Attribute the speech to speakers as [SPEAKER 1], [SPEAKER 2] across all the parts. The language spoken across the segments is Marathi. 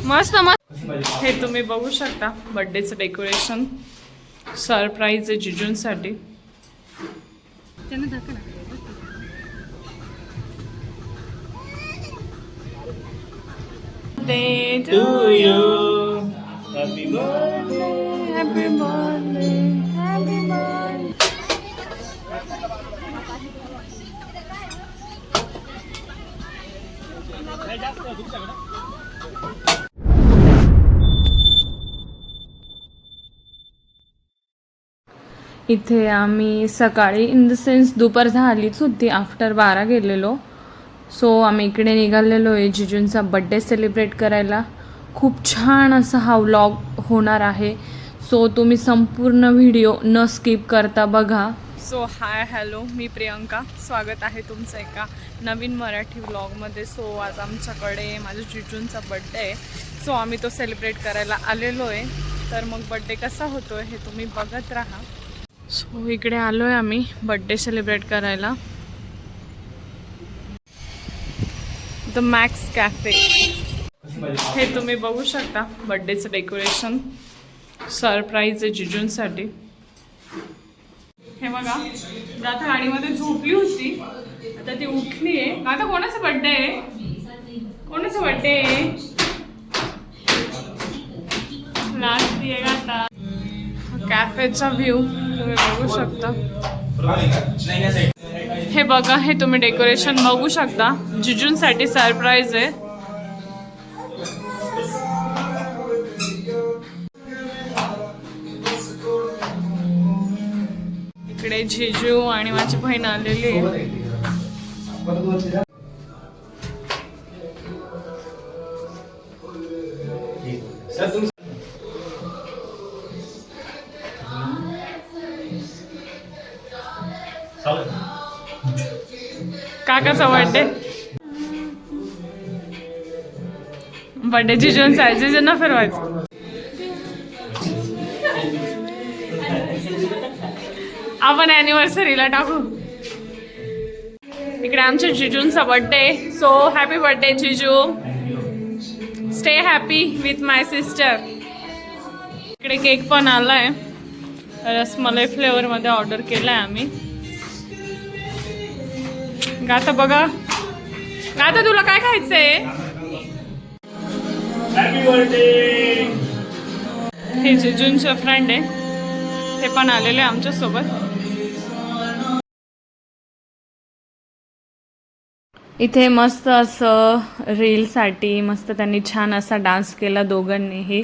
[SPEAKER 1] मस्त मस्त। हे तुम्ही बघू शकता बर्थडेचं डेकोरेशन, सरप्राईज आहे जिजूंसाठी। Day to you, happy birthday, happy birthday, happy birthday. इथे आम्ही सकाळी इन द सेन्स दुपार झालीच होती, आफ्टर 12 गेलेलो। सो आम्ही इकडे निघालेलो आहे जिजूंचा बड्डे सेलिब्रेट करायला। खूप छान असा हा व्लॉग होणार आहे, सो तुम्ही संपूर्ण व्हिडिओ न स्किप करता बघा। सो हाय हॅलो, मी प्रियंका, स्वागत आहे तुमचं एका नवीन मराठी व्लॉगमध्ये। सो आज आमच्याकडे माझ्या जिजूंचा बड्डे आहे, सो आम्ही तो सेलिब्रेट करायला आलेलो आहे। तर मग बड्डे कसा होतो आहे हे तुम्ही बघत राहा। सो इकडे आलो आहे आम्ही बड्डे सेलिब्रेट करायला, द मॅक्स कॅफे। हे तुम्ही बघू शकता बर्थडेचं डेकोरेशन, सरप्राईज आहे जिजूंसाठी। हे बघा, आता गाडीमध्ये झोपली होती, आता ती उठली आहे। आता कोणाचा बर्थडे आहे? कोणाचा बर्थडे आहे? नाचती आहे आता। कॅफेचा व्ह्यू तुम्ही बघू शकता। हे बघा, हे तुम्ही डेकोरेशन बघू शकता, जिजूंसाठी सरप्राईज आहे। इकडे जिजू आणि माझी बहीण आलेली आहे। काकाचा बर्थडे, बर्थडे जिजूंचा आहे, जिजूंना फिरवायचं। आपण ॲनिव्हर्सरीला टाकू। इकडे आमच्या जिजूंचा बर्थडे, सो हॅपी बर्थडे जिजू, stay happy with my sister. इकडे केक पण आलाय, रसमलाई फ्लेवरमध्ये ऑर्डर केलाय आम्ही। गाता बघा, गाता तुला काय खायचंय? Happy birthday. हे जिजूंचे फ्रेंड आहे, ते पण आलेले आमच्या सोबत। इथे मस्त असं रीलसाठी मस्त त्यांनी छान असा डान्स केला, दोघांनीही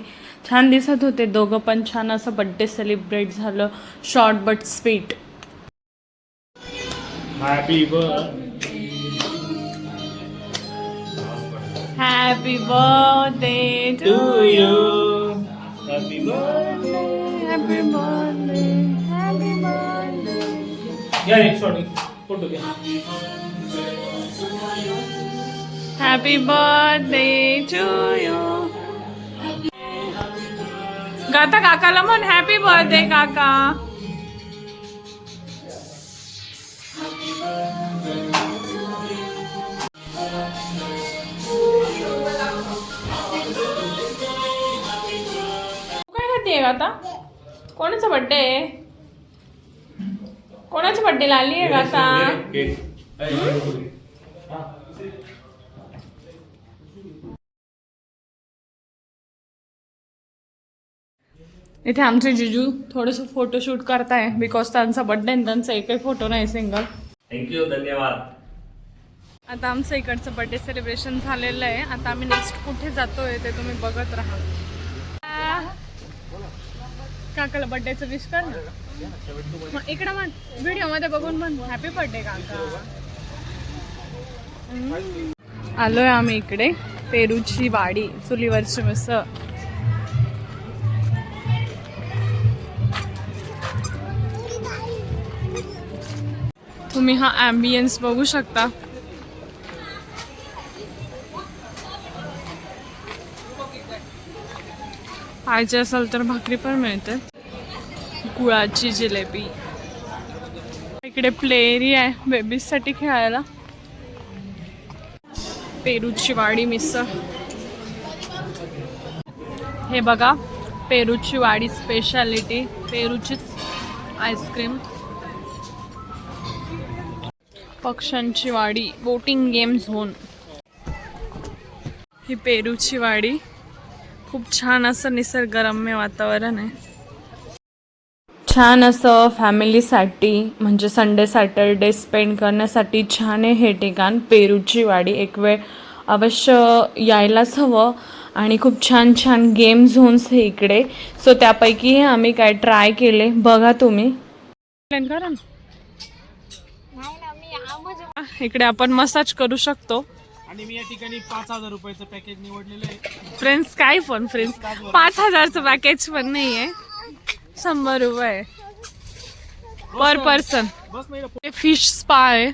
[SPEAKER 1] छान दिसत होते दोघं पण। छान असं बर्थडे सेलिब्रेट झालं, short but sweet. Happy birthday, happy birthday to you, happy birthday, happy birthday, happy birthday. या एक शॉट फोटो घ्या। Happy birthday to you. गाता काकाला म्हण हॅपी बर्थडे काका। काय खाते गाता? कोणाचा बर्थडे आहे? कोणाच्या बर्थडेला आली आहे गाता? इथे आमचे जिजू थोडंसं फोटोशूट करताय, बिकॉज त्यांचा बर्थडे आणि त्यांचा एकही फोटो नाही सिंगल।
[SPEAKER 2] थँक्यू, धन्यवाद।
[SPEAKER 1] आता आमचं इकडचं बर्थडे सेलिब्रेशन झालेलं आहे, आता आम्ही नेक्स्ट कुठे जातोय ते तुम्ही बघत राहा। काकाला बर्थडेचं विश कर ना, इकडं म्हण, व्हिडिओ मध्ये बघून म्हण हॅपी बर्थडे काका। आलोय आम्ही इकडे पेरूची वाडी, चुलीवरची मिसळ। तुम्ही हा ॲम्बियन्स बघू शकता। पाहिजे असेल तर भाकरी पण मिळते, गुळाची जिलेबी। इकडे प्ले एरिया आहे बेबीजसाठी खेळायला। पेरूची वाडी मिसळ। हे बघा पेरूची वाडी स्पेशालिटी, पेरूचीच आईस्क्रीम. पक्ष्यांची वाडी, बोटिंग गेम झोन. ही पेरूची वाडी, खूप छान असं निसर्गरम्य वातावरण आहे. छान असं फॅमिलीसाठी म्हणजे संडे सॅटरडे स्पेंड करण्यासाठी छान आहे हे ठिकाण पेरूची वाडी. एक वेळ अवश्य यायलाच हवं. आणि खूप छान छान गेम झोन्स हे इकडे. सो त्यापैकी आम्ही काय ट्राय केले बघा तुम्ही. इकडे आपण मसाज करू शकतो.
[SPEAKER 2] आणि मी या ठिकाणी 5,000 रुपयाचं पॅकेज निवडलेलं आहे.
[SPEAKER 1] फ्रेंड्स काय पण फ्रेंड्स 5,000चं पॅकेज पण नाहीये, 100 रुपये पर पर्सन. फिश स्पा आहे.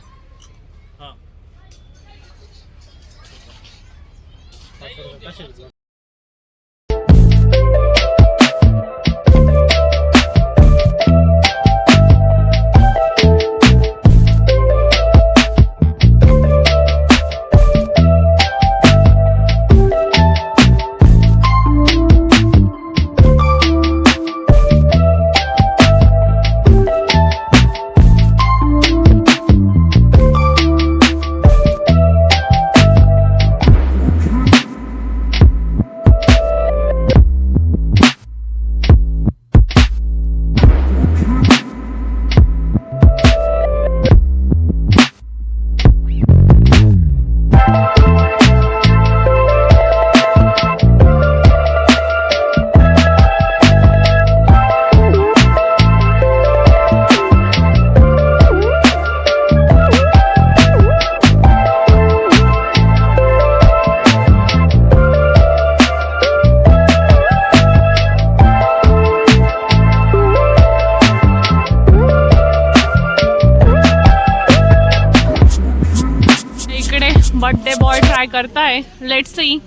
[SPEAKER 1] बर्थडे बॉय ट्राय करताय. लेट्स सी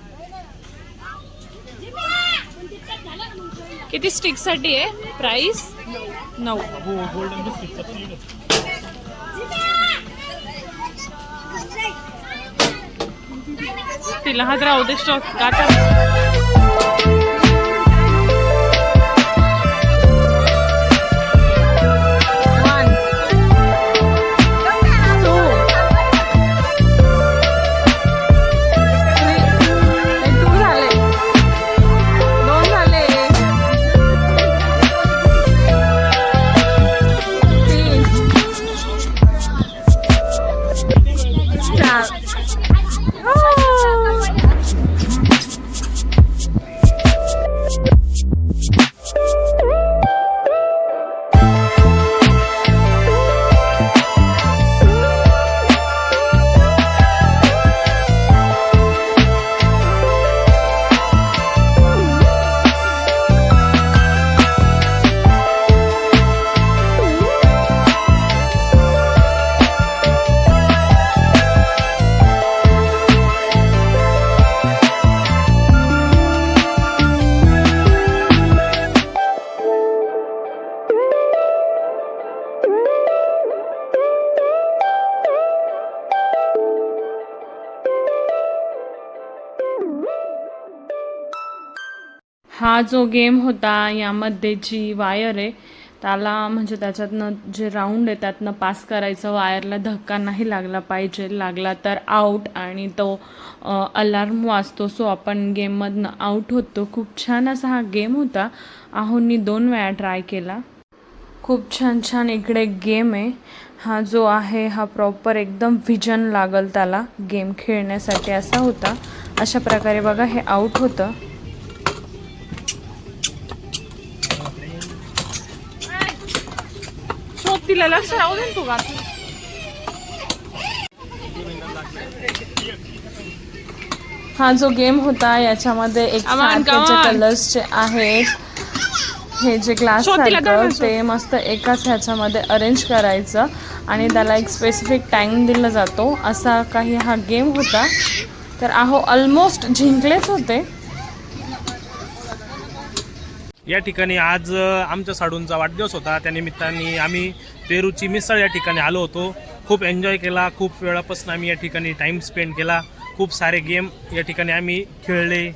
[SPEAKER 1] किती स्टिक साठी आहे प्राइस. 9.
[SPEAKER 2] Golden biscuit.
[SPEAKER 1] तिला हात राहू दे स्टॉक का तर. हा जो गेम होता यामध्ये जी वायर आहे त्याला म्हणजे त्याच्यातनं जे राऊंड आहे त्यातनं पास करायचं. वायरला धक्का नाही लागला पाहिजे, लागला तर आऊट आणि तो अलार्म वाजतो. सो आपण गेममधनं आऊट होतो. खूप छान असा हा गेम होता. आहोंनी 2 वेळा ट्राय केला. खूप छान छान इकडे गेम आहे. हा जो आहे हा प्रॉपर एकदम व्हिजन लागल त्याला गेम खेळण्यासाठी असा होता. अशा प्रकारे बघा हे आऊट होतं. तिला लक्ष राहू दे तू. हा जो गेम होता याच्यामध्ये एक कलर्सचे आहेत. हे जे ग्लास सारखं ते मस्त एकाच ह्याच्यामध्ये अरेंज करायचं आणि त्याला एक स्पेसिफिक टाइम दिला जातो. असा काही हा गेम होता. तर आहो ऑलमोस्ट जिंकलेच होते.
[SPEAKER 2] या ठिकाणी आज आमच्या साडूंचा वाढदिवस होता. त्यानिमित्ताने आम्ही पेरूची मिसळ या ठिकाणी आलो होतो. खूप एन्जॉय केला. खूप वेळापासून आम्ही या ठिकाणी टाईम स्पेंड केला. खूप सारे गेम या ठिकाणी आम्ही खेळले.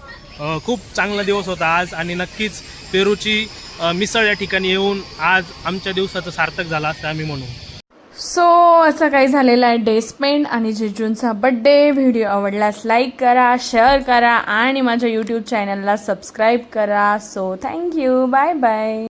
[SPEAKER 2] खूप चांगला दिवस होता आज. आणि नक्कीच पेरूची मिसळ या ठिकाणी येऊन आज आमच्या दिवसाचं सार्थक झालं असं आम्ही म्हणू.
[SPEAKER 1] सो असं काही झालेलं आहे डे स्पेंड आणि जिजूंचा बड्डे. व्हिडिओ आवडल्यास लाईक करा, शेअर करा आणि माझ्या यूट्यूब चॅनलला सबस्क्राईब करा. So thank you, bye bye.